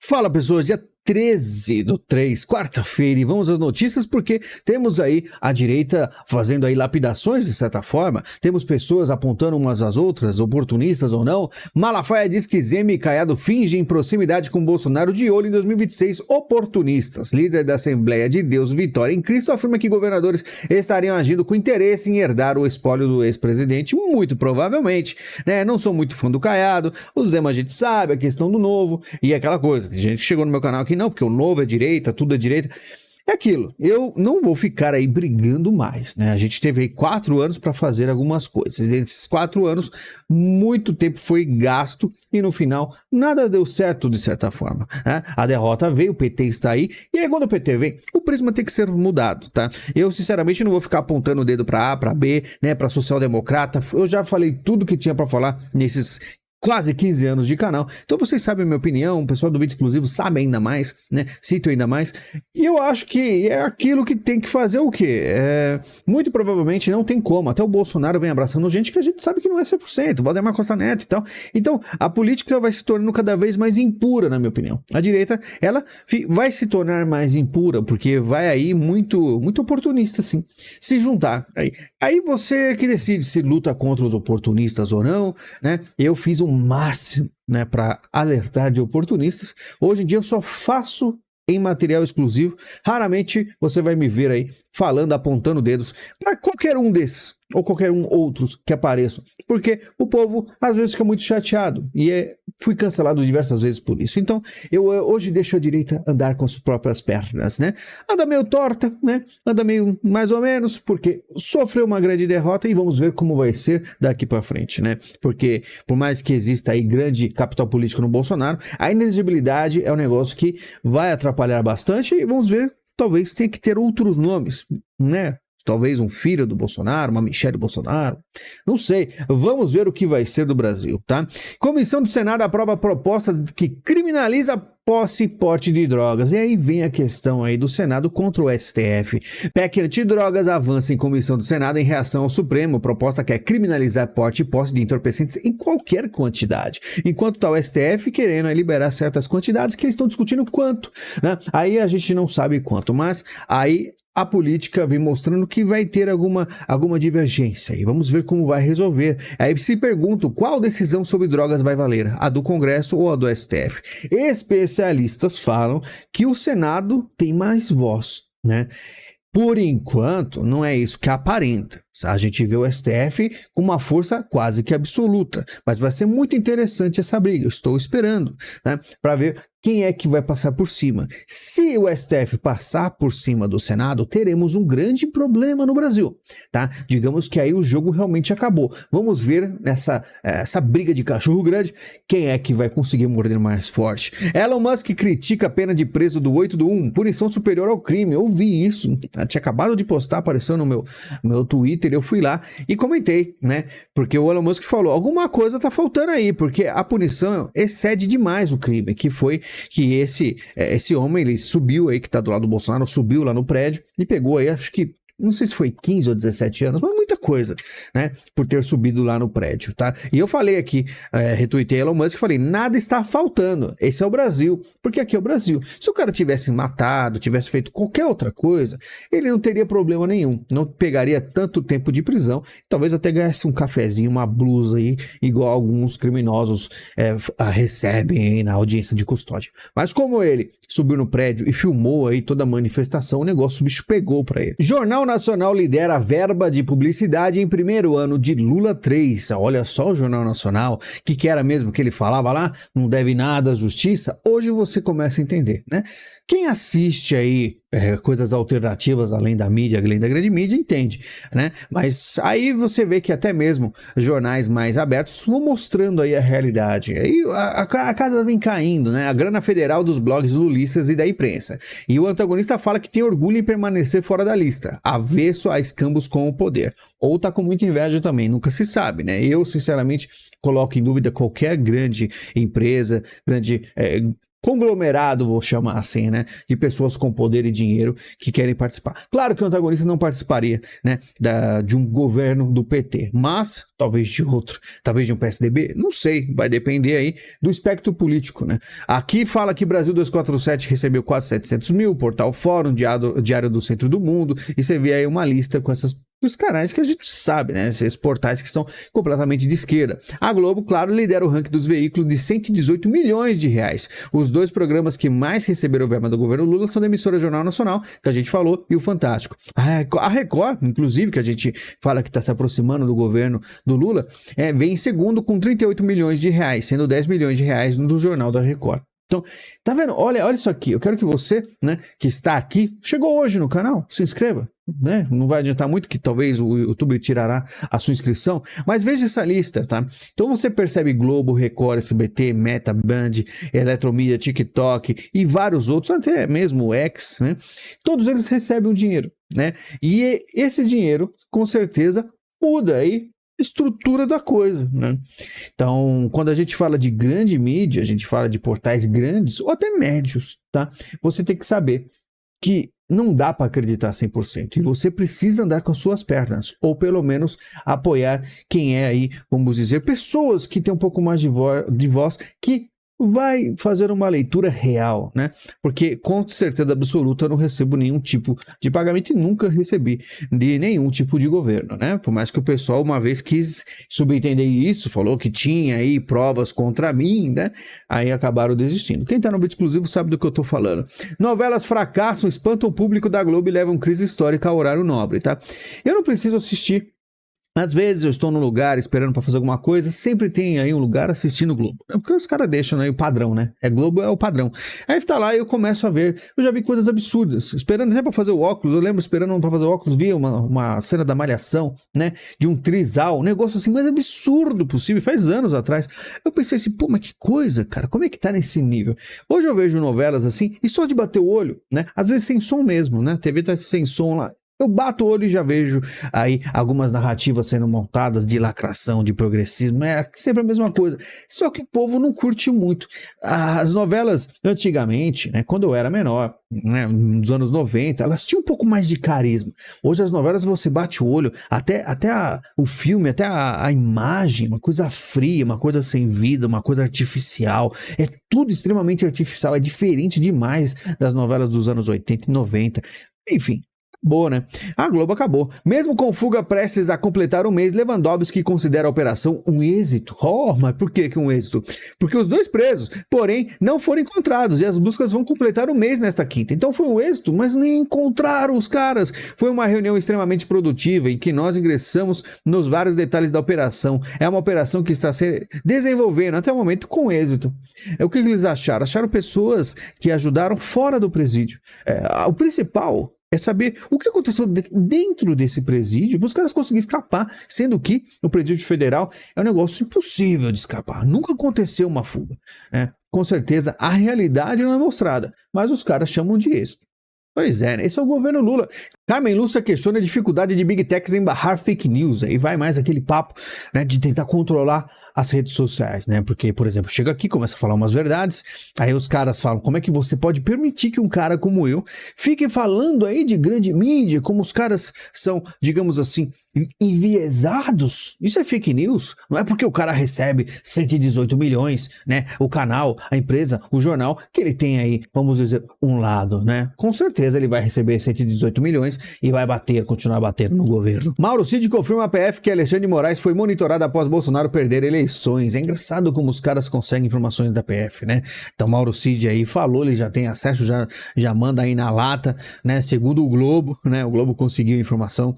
Fala pessoas, dia 13/3, quarta-feira, e vamos às notícias porque temos aí a direita fazendo aí lapidações de certa forma, temos pessoas apontando umas às outras, oportunistas ou não. Malafaia diz que Zema e Caiado fingem proximidade com Bolsonaro de olho em 2026, oportunistas. Líder da Assembleia de Deus Vitória em Cristo afirma que governadores estariam agindo com interesse em herdar o espólio do ex-presidente, muito provavelmente, né? Não sou muito fã do Caiado, o Zema a gente sabe, a questão do Novo e aquela coisa. Tem gente que chegou no meu canal aqui, não, porque o Novo é direita, tudo é direita. É aquilo, eu não vou ficar aí brigando mais, né? A gente teve aí 4 anos para fazer algumas coisas. Nesses 4 anos, muito tempo foi gasto e no final nada deu certo de certa forma, né? A derrota veio, o PT está aí, e aí quando o PT vem, o prisma tem que ser mudado, tá? Eu sinceramente não vou ficar apontando o dedo para A, para B, né? Para social-democrata. Eu já falei tudo que tinha para falar nesses quase 15 anos de canal, então vocês sabem a minha opinião, o pessoal do vídeo exclusivo sabe ainda mais, né, cito ainda mais, e eu acho que é aquilo que tem que fazer o quê? Muito provavelmente não tem como, até o Bolsonaro vem abraçando gente que a gente sabe que não é 100%, Valdemar Costa Neto e tal, então a política vai se tornando cada vez mais impura, na minha opinião. A direita, ela vai se tornar mais impura, porque vai aí muito oportunista, assim, se juntar, aí você que decide se luta contra os oportunistas ou não, né, eu fiz o máximo, né, para alertar de oportunistas. Hoje em dia eu só faço em material exclusivo, raramente você vai me ver aí falando, apontando dedos para qualquer um desses ou qualquer um outros que apareçam, porque o povo às vezes fica muito chateado e fui cancelado diversas vezes por isso. Então eu hoje deixo a direita andar com as próprias pernas, né? Anda meio torta, né? Anda meio mais ou menos, porque sofreu uma grande derrota e vamos ver como vai ser daqui para frente, né? Porque por mais que exista aí grande capital político no Bolsonaro, a inelegibilidade é um negócio que vai atrapalhar bastante e vamos ver, talvez tenha que ter outros nomes, né? Talvez um filho do Bolsonaro, uma Michelle Bolsonaro, não sei. Vamos ver o que vai ser do Brasil, tá? Comissão do Senado aprova proposta que criminaliza posse e porte de drogas. E aí vem a questão aí do Senado contra o STF. PEC antidrogas avança em comissão do Senado em reação ao Supremo. Proposta quer criminalizar porte e posse de entorpecentes em qualquer quantidade. Enquanto tá o STF querendo liberar certas quantidades que eles estão discutindo quanto, né? Aí a gente não sabe quanto, mas aí a política vem mostrando que vai ter alguma divergência e vamos ver como vai resolver. Aí se pergunto qual decisão sobre drogas vai valer, a do Congresso ou a do STF. Especialistas falam que o Senado tem mais voz, né? Por enquanto, não é isso que aparenta. A gente vê o STF com uma força quase que absoluta, mas vai ser muito interessante essa briga. Eu estou esperando, né, para ver quem é que vai passar por cima. Se o STF passar por cima do Senado, teremos um grande problema no Brasil, tá? Digamos que aí o jogo realmente acabou. Vamos ver essa briga de cachorro grande, quem é que vai conseguir morder mais forte. Elon Musk critica a pena de preso do 8/1, punição superior ao crime. Eu vi isso, eu tinha acabado de postar, apareceu no meu Twitter, eu fui lá e comentei, né? Porque o Elon Musk falou, alguma coisa tá faltando aí, porque a punição excede demais o crime, que foi que esse homem, ele subiu aí, que tá do lado do Bolsonaro, subiu lá no prédio e pegou aí, acho que, não sei se foi 15 ou 17 anos, mas muita coisa, né? Por ter subido lá no prédio, tá? E eu falei aqui, retuitei Elon Musk e falei, nada está faltando. Esse é o Brasil, porque aqui é o Brasil. Se o cara tivesse matado, tivesse feito qualquer outra coisa, ele não teria problema nenhum. Não pegaria tanto tempo de prisão, talvez até ganhasse um cafezinho, uma blusa aí, igual alguns criminosos recebem aí na audiência de custódia. Mas como ele subiu no prédio e filmou aí toda a manifestação, o negócio, o bicho pegou pra ele. Jornal Nacional lidera a verba de publicidade em primeiro ano de Lula 3. Olha só o Jornal Nacional, que era mesmo que ele falava lá, não deve nada à justiça. Hoje você começa a entender, né? Quem assiste aí coisas alternativas além da mídia, além da grande mídia, entende, né? Mas aí você vê que até mesmo jornais mais abertos vão mostrando aí a realidade. Aí a casa vem caindo, né? A grana federal dos blogs lulistas e da imprensa. E o antagonista fala que tem orgulho em permanecer fora da lista, avesso a escambos com o poder. Ou tá com muita inveja também, nunca se sabe, né? Eu, sinceramente, coloco em dúvida qualquer grande empresa, grande conglomerado, vou chamar assim, né, de pessoas com poder e dinheiro que querem participar. Claro que o antagonista não participaria, né, de um governo do PT, mas talvez de outro, talvez de um PSDB, não sei, vai depender aí do espectro político, né. Aqui fala que Brasil 247 recebeu quase 700 mil, Portal Fórum, Diário do Centro do Mundo, e você vê aí uma lista com os canais que a gente sabe, né? Esses portais que são completamente de esquerda. A Globo, claro, lidera o ranking dos veículos de 118 milhões de reais. Os dois programas que mais receberam verba do governo Lula são da emissora Jornal Nacional, que a gente falou, e o Fantástico. A Record, inclusive, que a gente fala que está se aproximando do governo do Lula, vem em segundo com 38 milhões de reais, sendo 10 milhões de reais no Jornal da Record. Então, tá vendo? Olha isso aqui. Eu quero que você, né, que está aqui, chegou hoje no canal, se inscreva, né? Não vai adiantar muito que talvez o YouTube tirará a sua inscrição, mas veja essa lista, tá? Então você percebe Globo, Record, SBT, Meta, Band, Eletromídia, TikTok e vários outros, até mesmo o X, né? Todos eles recebem um dinheiro, né? E esse dinheiro, com certeza, muda aí estrutura da coisa, né? Então, quando a gente fala de grande mídia, a gente fala de portais grandes ou até médios, tá? Você tem que saber que não dá para acreditar 100% e você precisa andar com as suas pernas, ou pelo menos apoiar quem é aí, vamos dizer, pessoas que têm um pouco mais de voz, que vai fazer uma leitura real, né? Porque com certeza absoluta eu não recebo nenhum tipo de pagamento e nunca recebi de nenhum tipo de governo, né? Por mais que o pessoal uma vez quis subentender isso, falou que tinha aí provas contra mim, né? Aí acabaram desistindo. Quem tá no Vídeo Exclusivo sabe do que eu tô falando. Novelas fracassam, espantam o público da Globo e levam crise histórica ao horário nobre, tá? Eu não preciso assistir. Às vezes eu estou num lugar esperando para fazer alguma coisa, sempre tem aí um lugar assistindo o Globo. Porque os caras deixam aí o padrão, né? Globo é o padrão. Aí tá lá e eu começo a ver. Eu já vi coisas absurdas. Esperando até para fazer o óculos. Eu lembro esperando para fazer o óculos, vi uma cena da Malhação, né? De um trisal. Um negócio assim mais absurdo possível. Faz anos atrás. Eu pensei assim, pô, mas que coisa, cara. Como é que tá nesse nível? Hoje eu vejo novelas assim e só de bater o olho, né? Às vezes sem som mesmo, né? A TV tá sem som lá. Eu bato o olho e já vejo aí algumas narrativas sendo montadas de lacração, de progressismo, é sempre a mesma coisa. Só que o povo não curte muito. As novelas, antigamente, né, quando eu era menor, né, nos anos 90, elas tinham um pouco mais de carisma. Hoje as novelas você bate o olho, até o filme, até a imagem, uma coisa fria, uma coisa sem vida, uma coisa artificial. É tudo extremamente artificial, é diferente demais das novelas dos anos 80 e 90. Enfim. Acabou, né? A Globo acabou. Mesmo com fuga prestes a completar um mês, Lewandowski considera a operação um êxito. Oh, mas por que um êxito? Porque os dois presos, porém, não foram encontrados e as buscas vão completar um mês nesta quinta. Então foi um êxito, mas nem encontraram os caras. Foi uma reunião extremamente produtiva em que nós ingressamos nos vários detalhes da operação. É uma operação que está se desenvolvendo até o momento com êxito. O que eles acharam? Acharam pessoas que ajudaram fora do presídio. O principal é saber o que aconteceu dentro desse presídio para os caras conseguirem escapar, sendo que o presídio federal é um negócio impossível de escapar. Nunca aconteceu uma fuga, né? Com certeza a realidade não é mostrada, mas os caras chamam de êxito. Pois é, esse é o governo Lula. Carmen Lúcia questiona a dificuldade de Big Techs em barrar fake news. Aí vai mais aquele papo, né, de tentar controlar as redes sociais, né? Porque, por exemplo, chega aqui, começa a falar umas verdades, aí os caras falam, como é que você pode permitir que um cara como eu fique falando aí de grande mídia, como os caras são, digamos assim, enviesados? Isso é fake news? Não é porque o cara recebe 118 milhões, né? O canal, a empresa, o jornal, que ele tem aí, vamos dizer, um lado, né? Com certeza ele vai receber 118 milhões e vai continuar batendo no governo. Mauro Cid confirma à PF que Alexandre de Moraes foi monitorado após Bolsonaro perder eleições. É engraçado como os caras conseguem informações da PF, né? Então Mauro Cid aí falou, ele já tem acesso, já manda aí na lata, né? Segundo o Globo, né? O Globo conseguiu a informação,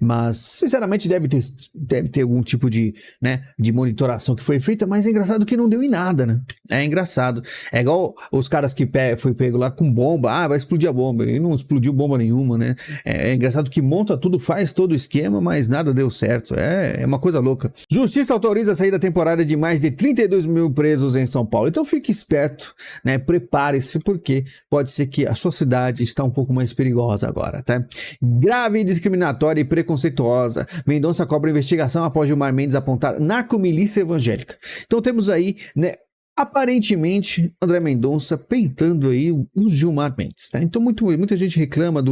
mas sinceramente deve ter algum tipo de, né, de monitoração que foi feita, mas é engraçado que não deu em nada, né? É engraçado. É igual os caras que foi pego lá com bomba, vai explodir a bomba, e não explodiu bomba nenhuma, né? É engraçado que monta tudo, faz todo o esquema, mas nada deu certo. É uma coisa louca. Justiça autoriza a saída temporária de mais de 32 mil presos em São Paulo. Então fique esperto, né? Prepare-se, porque pode ser que a sua cidade está um pouco mais perigosa agora, tá? Grave, discriminatória e preconceituosa. Mendonça cobra investigação após Gilmar Mendes apontar narcomilícia evangélica. Então temos aí, né, Aparentemente, André Mendonça peitando aí o Gilmar Mendes, né? Então muita gente reclama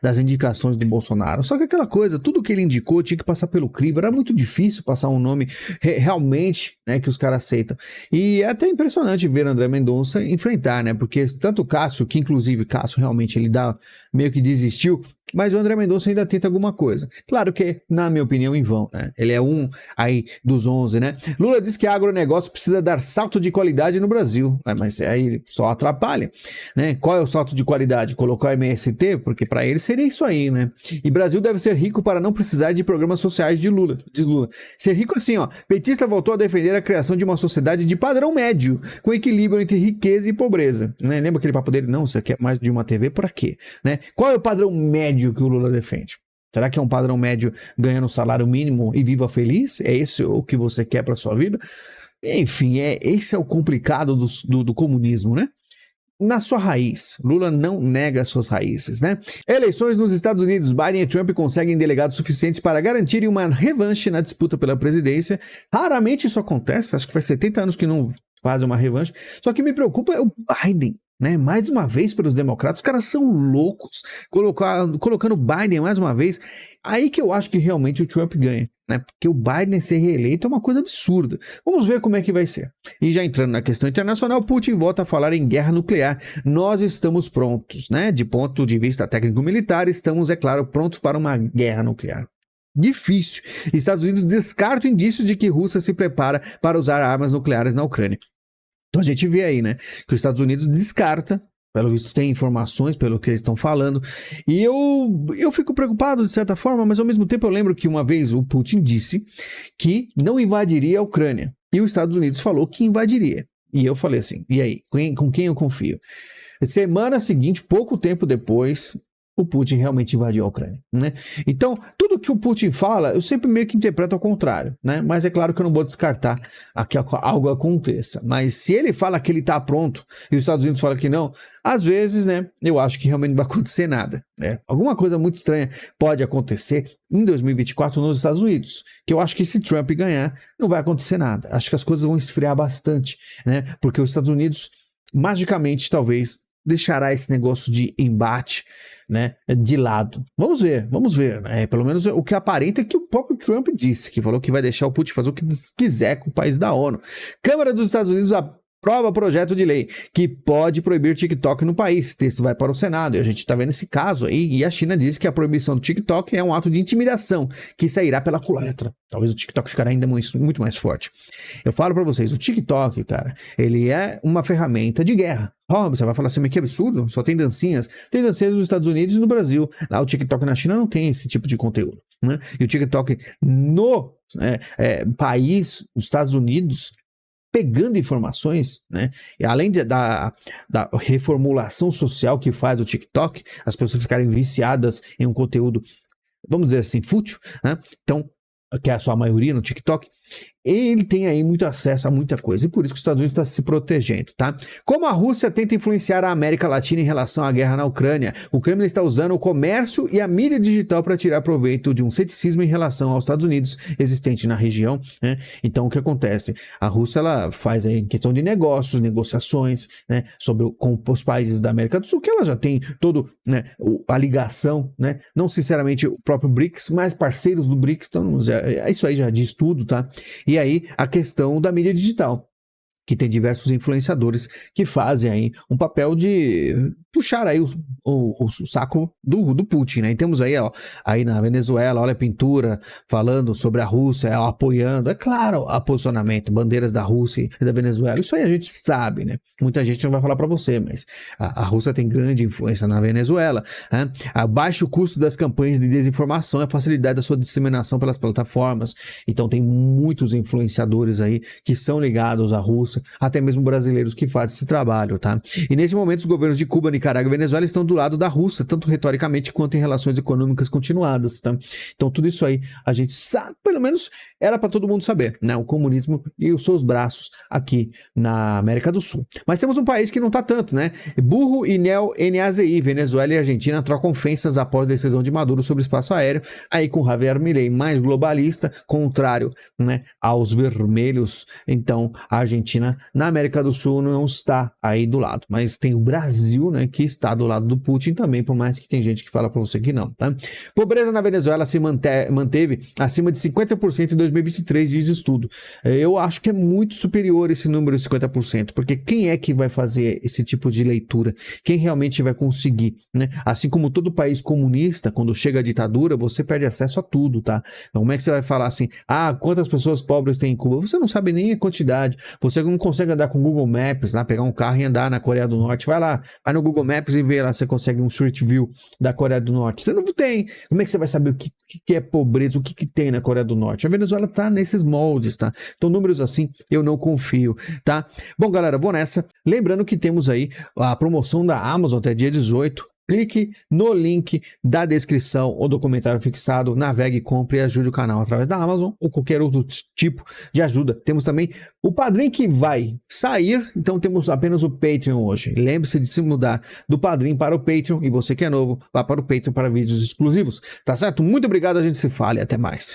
das indicações do Bolsonaro, só que aquela coisa, tudo que ele indicou tinha que passar pelo crivo, era muito difícil passar um nome realmente, né, que os caras aceitam. E é até impressionante ver André Mendonça enfrentar, né? Porque tanto o Cássio, que inclusive Cássio realmente ele meio que desistiu, mas o André Mendonça ainda tenta alguma coisa. Claro que, na minha opinião, em vão, né? Ele é um aí dos 11, né? Lula diz que agronegócio precisa dar salto de qualidade no Brasil. Mas aí só atrapalha, né? Qual é o salto de qualidade? Colocar o MST? Porque para ele seria isso aí, né? E Brasil deve ser rico para não precisar de programas sociais de Lula, diz Lula. Ser rico assim, ó. Petista voltou a defender a criação de uma sociedade de padrão médio, com equilíbrio entre riqueza e pobreza. Né? Lembra aquele papo dele? Não, você quer mais de uma TV? Pra quê? Né? Qual é o padrão médio que o Lula defende? Será que é um padrão médio ganhando um salário mínimo e viva feliz? É esse o que você quer para sua vida? Enfim, esse é o complicado do comunismo, né? Na sua raiz, Lula não nega suas raízes, né? Eleições nos Estados Unidos, Biden e Trump conseguem delegados suficientes para garantirem uma revanche na disputa pela presidência. Raramente isso acontece, acho que faz 70 anos que não fazem uma revanche. Só que me preocupa é o Biden, né? Mais uma vez pelos democratas, os caras são loucos, colocando Biden mais uma vez. Aí que eu acho que realmente o Trump ganha, né? Porque o Biden ser reeleito é uma coisa absurda. Vamos ver como é que vai ser. E já entrando na questão internacional, Putin volta a falar em guerra nuclear. Nós estamos prontos, né? De ponto de vista técnico-militar, estamos, é claro, prontos para uma guerra nuclear. Difícil. Estados Unidos descarta indícios de que Rússia se prepara para usar armas nucleares na Ucrânia. Então a gente vê aí, né, que os Estados Unidos descarta, pelo visto tem informações, pelo que eles estão falando, e eu fico preocupado de certa forma, mas ao mesmo tempo eu lembro que uma vez o Putin disse que não invadiria a Ucrânia, e os Estados Unidos falou que invadiria. E eu falei assim, e aí, com quem eu confio? Semana seguinte, pouco tempo depois, o Putin realmente invadiu a Ucrânia, né? Então, tudo que o Putin fala, eu sempre meio que interpreto ao contrário, né? Mas é claro que eu não vou descartar que algo aconteça. Mas se ele fala que ele tá pronto e os Estados Unidos falam que não, às vezes, né, eu acho que realmente não vai acontecer nada, né? Alguma coisa muito estranha pode acontecer em 2024 nos Estados Unidos, que eu acho que se Trump ganhar, não vai acontecer nada. Acho que as coisas vão esfriar bastante, né? Porque os Estados Unidos, magicamente, talvez, deixará esse negócio de embate, né, de lado. Vamos ver, né? Pelo menos o que aparenta é que o próprio Trump disse, que falou que vai deixar o Putin fazer o que quiser com o país da ONU. Câmara dos Estados Unidos aprova projeto de lei que pode proibir TikTok no país. O texto vai para o Senado e a gente está vendo esse caso aí, e a China diz que a proibição do TikTok é um ato de intimidação que sairá pela culatra. Talvez o TikTok ficará ainda muito mais forte. Eu falo para vocês, o TikTok, cara, ele é uma ferramenta de guerra. Você vai falar assim, mas que absurdo, só tem dancinhas. Tem dancinhas nos Estados Unidos e no Brasil. Lá o TikTok na China não tem esse tipo de conteúdo, né? E o TikTok no país, os Estados Unidos, pegando informações, né? E além da reformulação social que faz o TikTok, as pessoas ficarem viciadas em um conteúdo, vamos dizer assim, fútil, né? Então, que é a sua maioria no TikTok, ele tem aí muito acesso a muita coisa, e por isso que os Estados Unidos está se protegendo, tá? Como a Rússia tenta influenciar a América Latina em relação à guerra na Ucrânia, o Kremlin está usando o comércio e a mídia digital para tirar proveito de um ceticismo em relação aos Estados Unidos existente na região, né? Então o que acontece? A Rússia, ela faz aí questão de negócios, negociações, né, com os países da América do Sul, que ela já tem né, a ligação, né? Não sinceramente o próprio BRICS, mas parceiros do BRICS, então isso aí já diz tudo, tá? E aí a questão da mídia digital, que tem diversos influenciadores que fazem aí um papel de puxar aí o saco do Putin, né? E temos aí, ó, aí na Venezuela, olha a pintura falando sobre a Rússia, apoiando, é claro, o posicionamento, bandeiras da Rússia e da Venezuela, isso aí a gente sabe, né? Muita gente não vai falar para você, mas a Rússia tem grande influência na Venezuela, né? A baixo custo das campanhas de desinformação e a facilidade da sua disseminação pelas plataformas, então tem muitos influenciadores aí que são ligados à Rússia, até mesmo brasileiros que fazem esse trabalho, tá? E nesse momento os governos de Cuba, Nicarágua e Venezuela estão do lado da Rússia, tanto retoricamente quanto em relações econômicas continuadas, tá? Então tudo isso aí a gente sabe, pelo menos era para todo mundo saber, né? O comunismo e os seus braços aqui na América do Sul. Mas temos um país que não tá tanto, né? Burro e Neo-NAZI, Venezuela e Argentina trocam ofensas após decisão de Maduro sobre espaço aéreo, aí com Javier Milei mais globalista, contrário, né, aos vermelhos. Então a Argentina na América do Sul não está aí do lado, mas tem o Brasil, né, que está do lado do Putin também, por mais que tem gente que fala para você que não, tá? Pobreza na Venezuela se manteve acima de 50% em 2023, diz estudo. Eu acho que é muito superior esse número de 50%, porque quem é que vai fazer esse tipo de leitura? Quem realmente vai conseguir, né? Assim como todo país comunista, quando chega a ditadura, você perde acesso a tudo, tá? Então, como é que você vai falar assim, quantas pessoas pobres tem em Cuba? Você não sabe nem a quantidade, você não consegue andar com o Google Maps, né? Pegar um carro e andar na Coreia do Norte, vai no Google Maps e vê lá, você consegue um Street View da Coreia do Norte. Você não tem. Como é que você vai saber o que é pobreza, o que tem na Coreia do Norte? A Venezuela tá nesses moldes, tá? Então, números assim, eu não confio, tá? Bom, galera, vou nessa. Lembrando que temos aí a promoção da Amazon até dia 18. Clique no link da descrição ou do comentário fixado, navegue, compre e ajude o canal através da Amazon ou qualquer outro tipo de ajuda. Temos também o Padrim que vai sair, então temos apenas o Patreon hoje. Lembre-se de se mudar do Padrim para o Patreon e você que é novo, vá para o Patreon para vídeos exclusivos. Tá certo? Muito obrigado, a gente se fala e até mais.